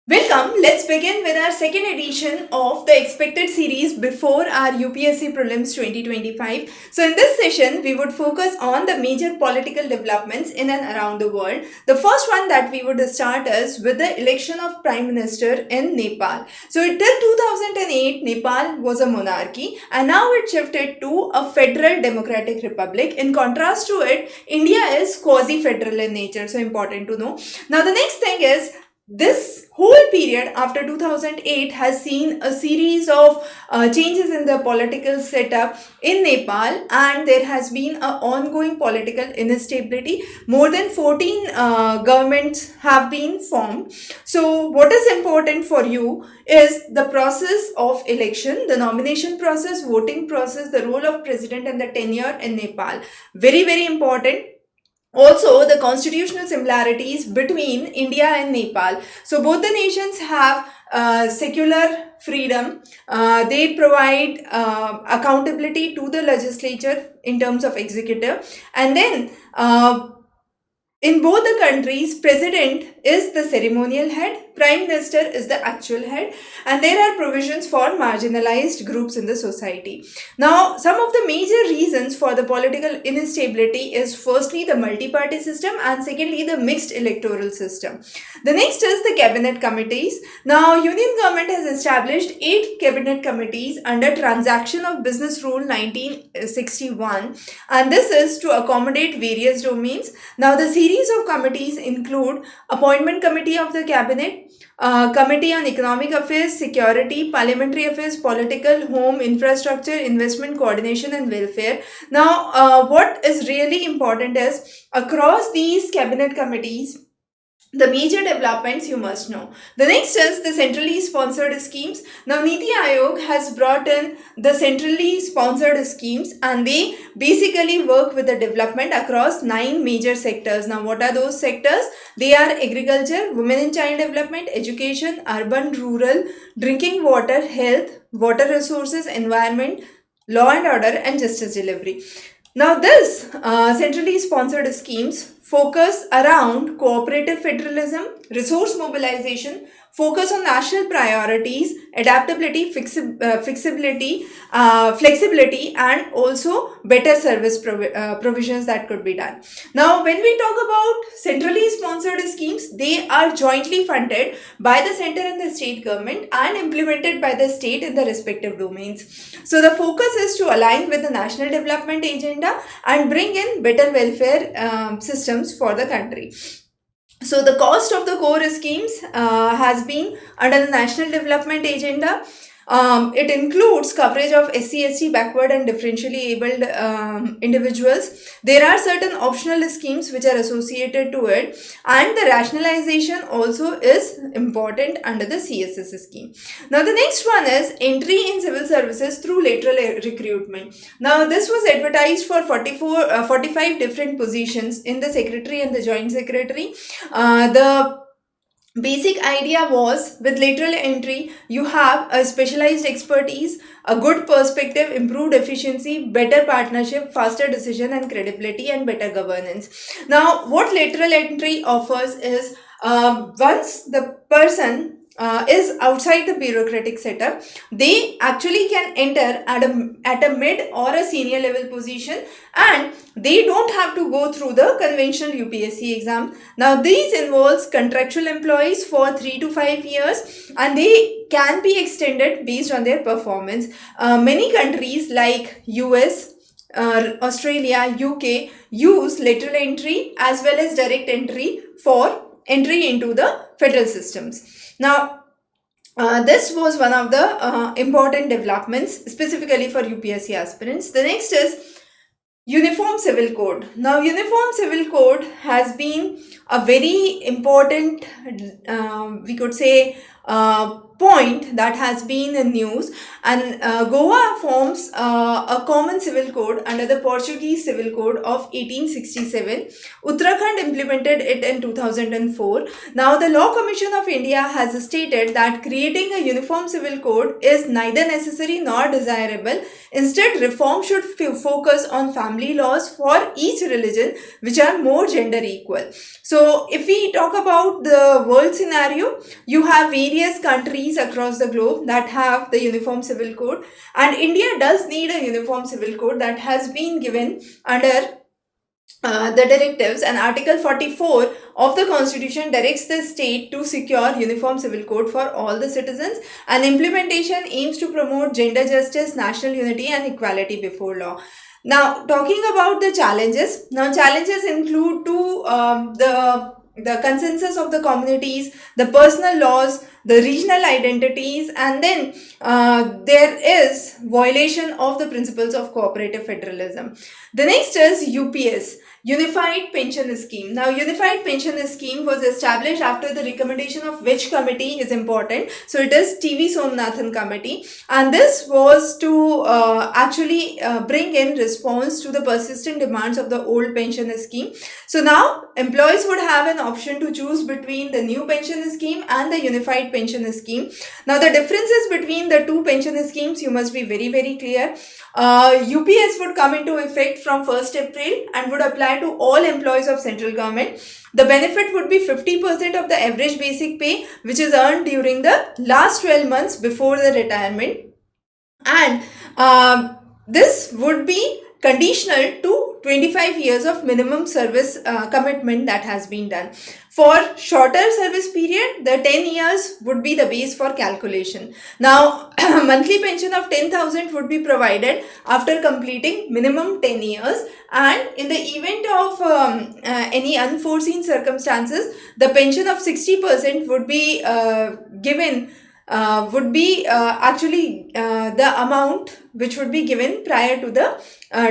Welcome. Let's begin with our second edition of the expected series before our UPSC Prelims 2025. So, in this session, we would focus on the major political developments in and around the world. The first one that we would start is with the election of Prime Minister in Nepal. So, till 2008, Nepal was a monarchy and now it shifted to a federal democratic republic. In contrast to it, India is quasi federal in nature. So, important to know. Now, the next thing is this whole period after 2008 has seen a series of changes in the political setup in Nepal, and there has been an ongoing political instability. More than 14 governments have been formed. So what is important for you is the process of election, the nomination process, voting process, the role of president and the tenure in Nepal. Very, very important. Also, the constitutional similarities between India and Nepal. So, both the nations have secular freedom. They provide accountability to the legislature in terms of executive, and then in both the countries, president is the ceremonial head, prime minister is the actual head, and there are provisions for marginalized groups in the society. Now, some of the major reasons for the political instability is firstly the multi-party system and secondly the mixed electoral system. The next is the cabinet committees. Now, union government has established 8 cabinet committees under Transaction of Business Rule 1961, and this is to accommodate various domains. Now, the series of committees include Appointment Committee of the Cabinet, Committee on Economic Affairs, Security, Parliamentary Affairs, Political, Home, Infrastructure, Investment, Coordination and Welfare. Now, what is really important is across these cabinet committees, the major developments you must know. The next is the centrally sponsored schemes. Now, Niti Aayog has brought in the centrally sponsored schemes and they basically work with the development across 9 major sectors. Now, what are those sectors? They are agriculture, women and child development, education, urban, rural, drinking water, health, water resources, environment, law and order, and justice delivery. Now, this centrally sponsored schemes focus around cooperative federalism, resource mobilization, focus on national priorities, adaptability, flexibility, and also better service provisions that could be done. Now, when we talk about centrally sponsored schemes, they are jointly funded by the center and the state government and implemented by the state in the respective domains. So, the focus is to align with the national development agenda and bring in better welfare systems for the country. So the cost of the core schemes has been under the National Development Agenda. It includes coverage of SC/ST backward and differentially abled individuals. There are certain optional schemes which are associated to it, and the rationalization also is important under the CSS scheme. Now the next one is entry in civil services through lateral recruitment. Now this was advertised for 45 different positions in the secretary and the joint secretary. The basic idea was with lateral entry, you have a specialized expertise, a good perspective, improved efficiency, better partnership, faster decision and credibility, and better governance. Now, what lateral entry offers is once the person is outside the bureaucratic setup, they actually can enter at a mid or a senior level position and they don't have to go through the conventional UPSC exam. Now, these involves contractual employees for 3 to 5 years and they can be extended based on their performance. Many countries like US, Australia, UK use lateral entry as well as direct entry for entry into the federal systems. Now, this was one of the important developments specifically for UPSC aspirants. The next is Uniform Civil Code. Now, Uniform Civil Code has been a very important, we could say, point that has been in news, and Goa forms a common civil code under the Portuguese Civil Code of 1867. Uttarakhand implemented it in 2004. Now, the Law Commission of India has stated that creating a uniform civil code is neither necessary nor desirable. Instead, reform should focus on family laws for each religion, which are more gender equal. So, if we talk about the world scenario, you have various countries across the globe that have the uniform civil code, and India does need a uniform civil code that has been given under the directives, and Article 44 of the Constitution directs the state to secure uniform civil code for all the citizens, and implementation aims to promote gender justice, national unity and equality before law. Now, talking about the challenges, challenges include the consensus of the communities, the personal laws, the regional identities, and then there is violation of the principles of cooperative federalism. The next is UPS, Unified Pension Scheme. Now, Unified Pension Scheme was established after the recommendation of which committee is important. So, it is TV Somnathan Committee, and this was to actually bring in response to the persistent demands of the old pension scheme. So, now employees would have an option to choose between the new pension scheme and the Unified Pension Scheme. Now, the differences between the two pension schemes, you must be very, very clear. UPS would come into effect from 1st April and would apply to all employees of central government. The benefit would be 50% of the average basic pay, which is earned during the last 12 months before the retirement. And this would be conditional to 25 years of minimum service commitment that has been done. For shorter service period, the 10 years would be the base for calculation. Now, monthly pension of 10,000 would be provided after completing minimum 10 years, and in the event of any unforeseen circumstances, the pension of 60% would be given the amount which would be given prior to the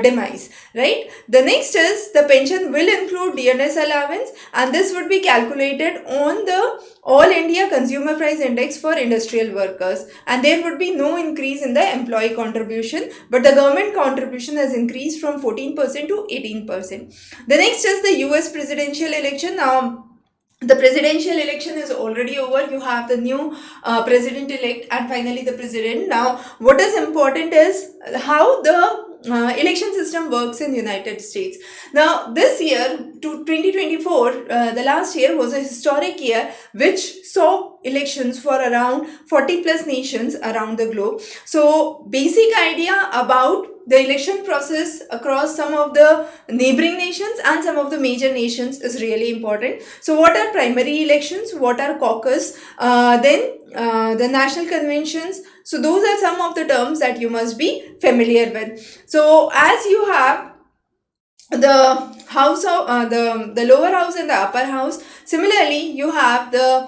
demise, right? The next is the pension will include DNS allowance, and this would be calculated on the All India Consumer Price Index for industrial workers, and there would be no increase in the employee contribution, but the government contribution has increased from 14% to 18%. The next is the US presidential election. Now, the presidential election is already over. You have the new president-elect and finally the president. Now, what is important is how the election system works in United States. Now, this year, to 2024, the last year was a historic year which saw elections for around 40 plus nations around the globe. So, basic idea about the election process across some of the neighboring nations and some of the major nations is really important. So, what are primary elections? What are caucus? Then the national conventions. So, those are some of the terms that you must be familiar with. So, as you have the house of the lower house and the upper house, similarly you have the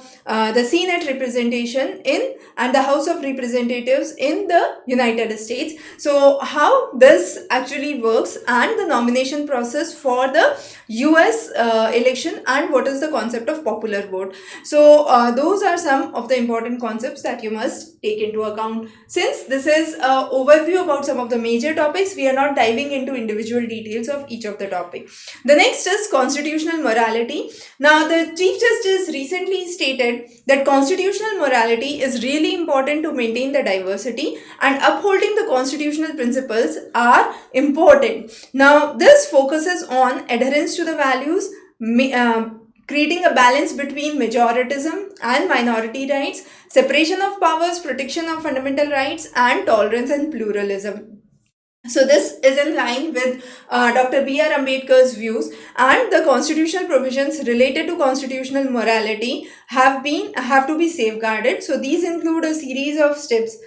Senate representation in and the House of Representatives in the United States. So how this actually works and the nomination process for the US election and what is the concept of popular vote. So those are some of the important concepts that you must take into account. Since this is an overview about some of the major topics, we are not diving into individual details of each of the topic. The next is constitutional morality. Now, the Chief Justice recently stated that constitutional morality is really important to maintain the diversity, and upholding the constitutional principles are important. Now, this focuses on adherence to the values, creating a balance between majoritism and minority rights, separation of powers, protection of fundamental rights, and tolerance and pluralism. So this is in line with Dr. B.R. Ambedkar's views, and the constitutional provisions related to constitutional morality have to be safeguarded. So these include a series of steps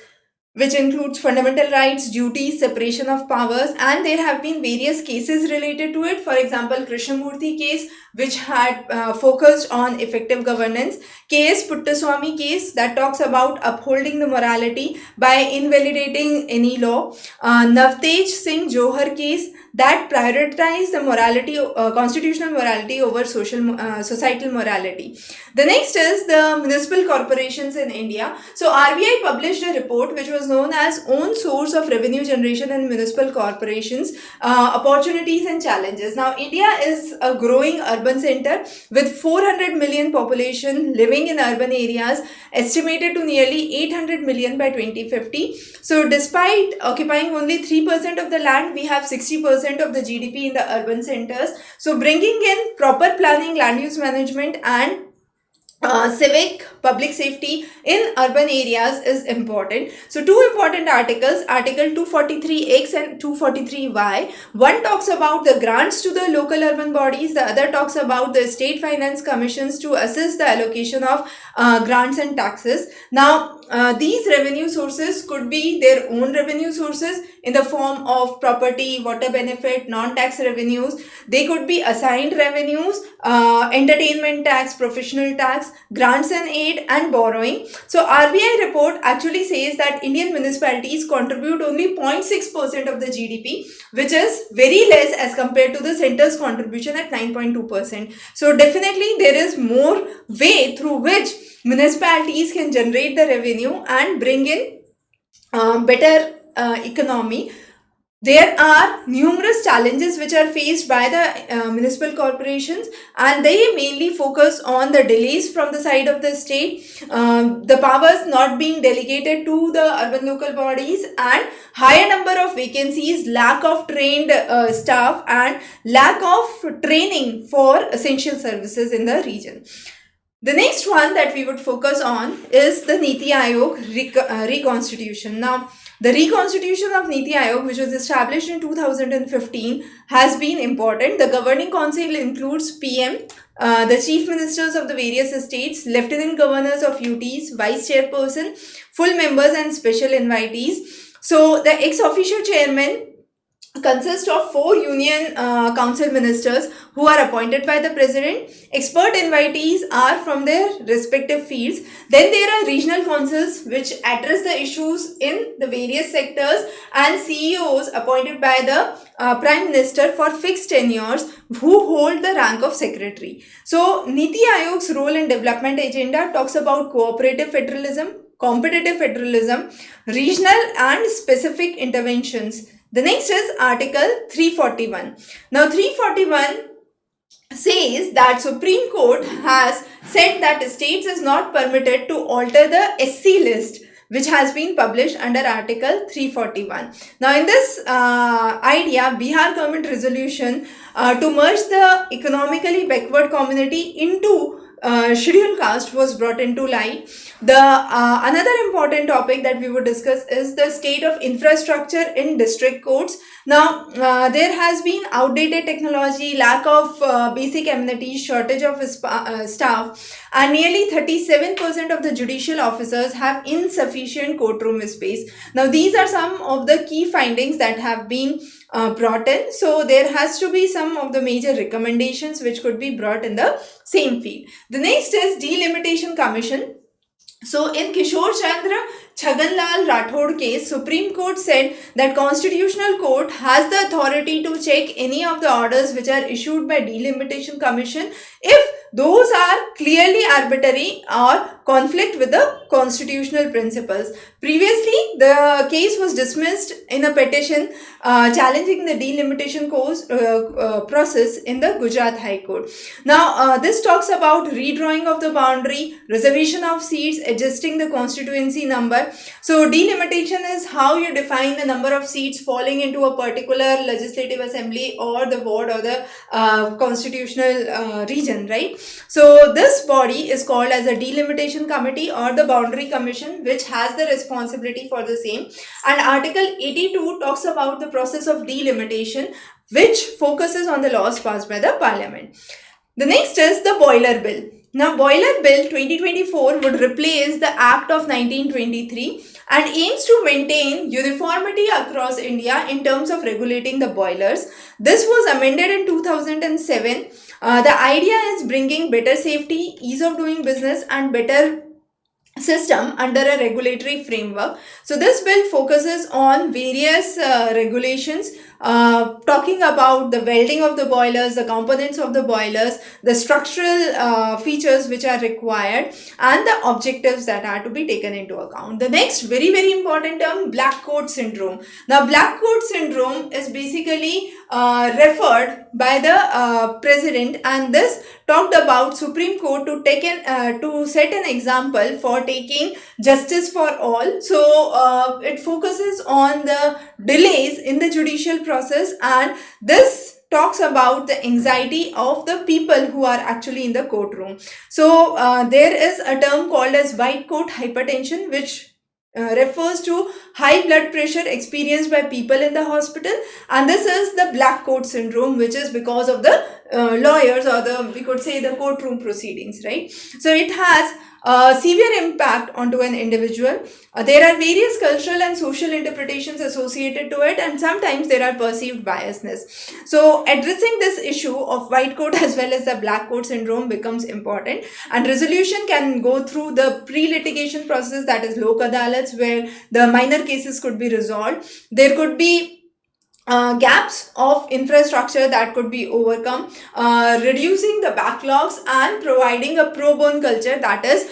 which includes fundamental rights, duties, separation of powers, and there have been various cases related to it. For example, Krishnamurthy case, which had focused on effective governance. K.S. Puttaswamy case that talks about upholding the morality by invalidating any law. Navtej Singh Johar case that prioritized the morality, constitutional morality over societal morality. The next is the municipal corporations in India. So RBI published a report which was known as Own Source of Revenue Generation in Municipal Corporations, Opportunities and Challenges. Now India is a growing urban center with 400 million population living in urban areas, estimated to nearly 800 million by 2050. So despite occupying only 3% of the land, we have 60% of the GDP in the urban centers. So bringing in proper planning, land use management and civic public safety in urban areas is important. So two important articles, article 243x and 243y. One talks about the grants to the local urban bodies, the other talks about the state finance commissions to assist the allocation of grants and taxes. Now these revenue sources could be their own revenue sources in the form of property, water benefit, non-tax revenues. They could be assigned revenues, entertainment tax, professional tax, grants and aid and borrowing. So RBI report actually says that Indian municipalities contribute only 0.6% of the GDP, which is very less as compared to the center's contribution at 9.2%. So definitely there is more way through which municipalities can generate the revenue and bring in better economy. There are numerous challenges which are faced by the municipal corporations, and they mainly focus on the delays from the side of the state, the powers not being delegated to the urban local bodies, and higher number of vacancies, lack of trained staff, and lack of training for essential services in the region. The next one that we would focus on is the Niti Aayog reconstitution. Now, the reconstitution of Niti Aayog, which was established in 2015, has been important. The governing council includes PM, the chief ministers of the various states, lieutenant governors of UTs, vice chairperson, full members and special invitees. So the ex-officio chairman consists of 4 union council ministers who are appointed by the president. Expert invitees are from their respective fields. Then there are regional councils which address the issues in the various sectors, and CEOs appointed by the prime minister for fixed tenures who hold the rank of secretary. So Niti Aayog's role in development agenda talks about cooperative federalism, competitive federalism, regional and specific interventions. The next is Article 341. Now 341 says that Supreme Court has said that states is not permitted to alter the SC list which has been published under Article 341. Now in this idea, Bihar government resolution to merge the economically backward community into scheduled caste was brought into light. The another important topic that we would discuss is the state of infrastructure in district courts. Now there has been outdated technology, lack of basic amenities, shortage of staff, and nearly 37% of the judicial officers have insufficient courtroom space. Now these are some of the key findings that have been brought in. So there has to be some of the major recommendations which could be brought in the same field. The next is Delimitation Commission. So in Kishore Chandra Chhaganlal Rathod case, Supreme Court said that Constitutional Court has the authority to check any of the orders which are issued by Delimitation Commission if those are clearly arbitrary or conflict with the constitutional principles. Previously, the case was dismissed in a petition challenging the delimitation process in the Gujarat High Court. Now, this talks about redrawing of the boundary, reservation of seats, adjusting the constituency number. So, delimitation is how you define the number of seats falling into a particular legislative assembly or the ward or the constitutional region, right? So, this body is called as a delimitation committee or the boundary commission, which has the responsibility for the same. And Article 82 talks about the process of delimitation, which focuses on the laws passed by the parliament. The next is the Boiler Bill. Now, Boiler Bill 2024 would replace the Act of 1923 and aims to maintain uniformity across India in terms of regulating the boilers. This was amended in 2007. The idea is bringing better safety, ease of doing business, and better system under a regulatory framework. So this bill focuses on various regulations, talking about the welding of the boilers, the components of the boilers, the structural features which are required, and the objectives that are to be taken into account. The next very very important term, black coat syndrome. Now black coat syndrome is basically referred by the president, and this talked about Supreme Court to set an example for taking justice for all. So it focuses on the delays in the judicial process, and this talks about the anxiety of the people who are actually in the courtroom. So there is a term called as white coat hypertension, which refers to high blood pressure experienced by people in the hospital, and this is the black coat syndrome, which is because of the lawyers, or the, we could say, the courtroom proceedings, right? So it has a severe impact onto an individual. There are various cultural and social interpretations associated to it, and sometimes there are perceived biasness. So addressing this issue of white coat as well as the black coat syndrome becomes important, and resolution can go through the pre-litigation process, that is Lok Adalats, where the minor cases could be resolved. There could be gaps of infrastructure that could be overcome, reducing the backlogs and providing a pro bono culture, that is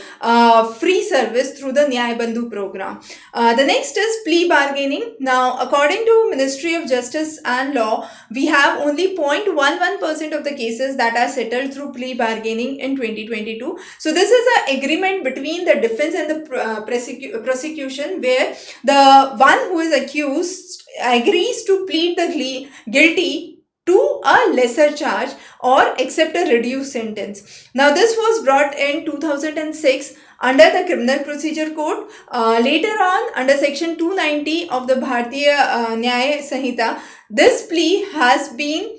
free service through the Nyay Bandhu program. The next is plea bargaining. Now, according to Ministry of Justice and Law, we have only 0.11% of the cases that are settled through plea bargaining in 2022. So this is an agreement between the defense and the prosecution, where the one who is accused agrees to plead the guilty to a lesser charge or accept a reduced sentence. Now this was brought in 2006 under the Criminal Procedure Code. Later on, under section 290 of the Bharatiya Nyaya Sanhita, this plea has been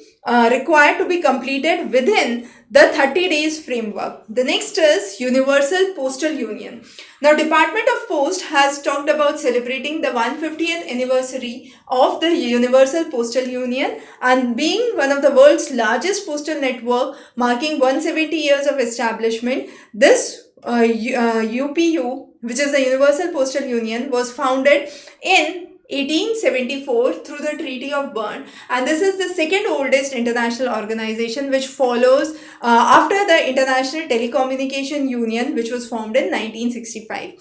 required to be completed within the 30 days framework. The next is Universal Postal Union. Now, Department of Post has talked about celebrating the 150th anniversary of the Universal Postal Union, and being one of the world's largest postal network, marking 170 years of establishment. This UPU, which is the Universal Postal Union, was founded in 1874 through the Treaty of Bern, and this is the second oldest international organization, which follows after the International Telecommunication Union, which was formed in 1965.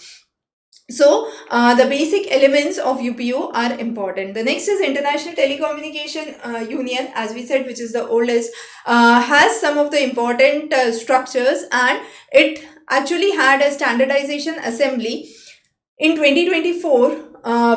So the basic elements of UPU are important. The next is International Telecommunication Union, as we said, which is the oldest, has some of the important structures, and it actually had a standardization assembly in 2024,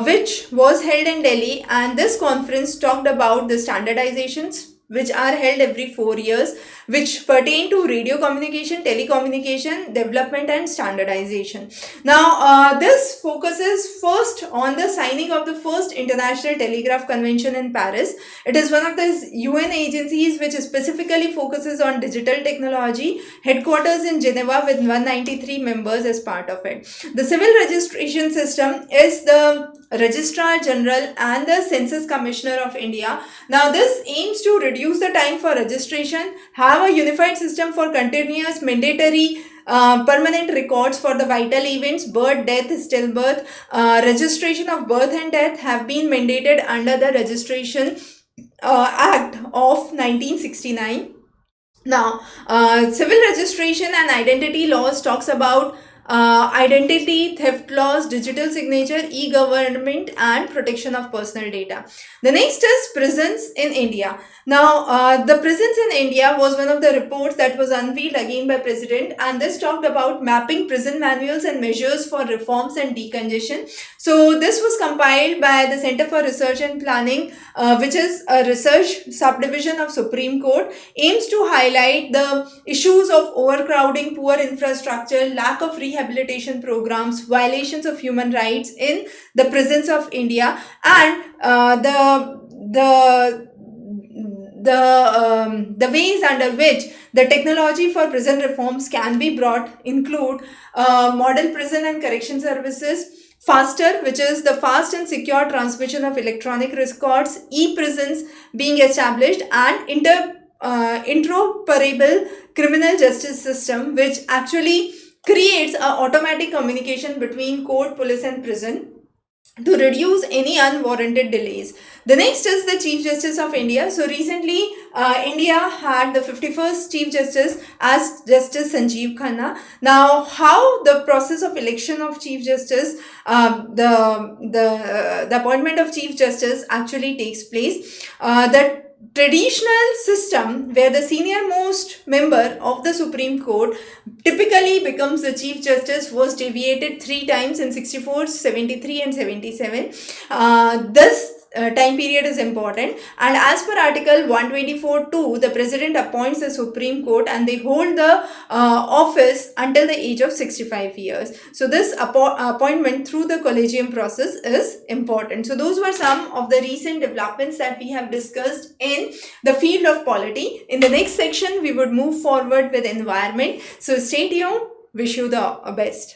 which was held in Delhi, and this conference talked about the standardizations which are held every 4 years, which pertain to radio communication, telecommunication, development and standardization. Now, this focuses first on the signing of the first International Telegraph Convention in Paris. It is one of the UN agencies which specifically focuses on digital technology, headquarters in Geneva with 193 members as part of it. The civil registration system is the Registrar General and the Census Commissioner of India. Now, this aims to reduce the time for registration, have a unified system for continuous mandatory permanent records for the vital events, birth, death, stillbirth, registration of birth and death have been mandated under the Registration Act of 1969. Now, civil registration and identity laws talks about identity theft laws, digital signature, e-government and protection of personal data. The next is prisons in India. Now, the prisons in India was one of the reports that was unveiled again by President, and this talked about mapping prison manuals and measures for reforms and decongestion. So this was compiled by the Center for Research and Planning, which is a research subdivision of Supreme Court, aims to highlight the issues of overcrowding, poor infrastructure, lack of rehabilitation programs, violations of human rights in the prisons of India, and the ways under which the technology for prison reforms can be brought include model prison and correction services, FASTER, which is the fast and secure transmission of electronic records, e-prisons being established, and interoperable criminal justice system, which actually creates a automatic communication between court, police, and prison to reduce any unwarranted delays. The next is the Chief Justice of India. So recently, India had the 51st Chief Justice as Justice Sanjeev Khanna. Now, how the process of election of Chief Justice, the appointment of Chief Justice actually takes place. The traditional system where the senior most member of the Supreme Court typically becomes the Chief Justice was deviated 3 times in 64, 73 and 77. This time period is important, and as per article 124(2), the president appoints the Supreme Court and they hold the office until the age of 65 years. So this appointment through the collegium process is important. So those were some of the recent developments that we have discussed in the field of polity. In the next section we would move forward with environment. So stay tuned. Wish you the best.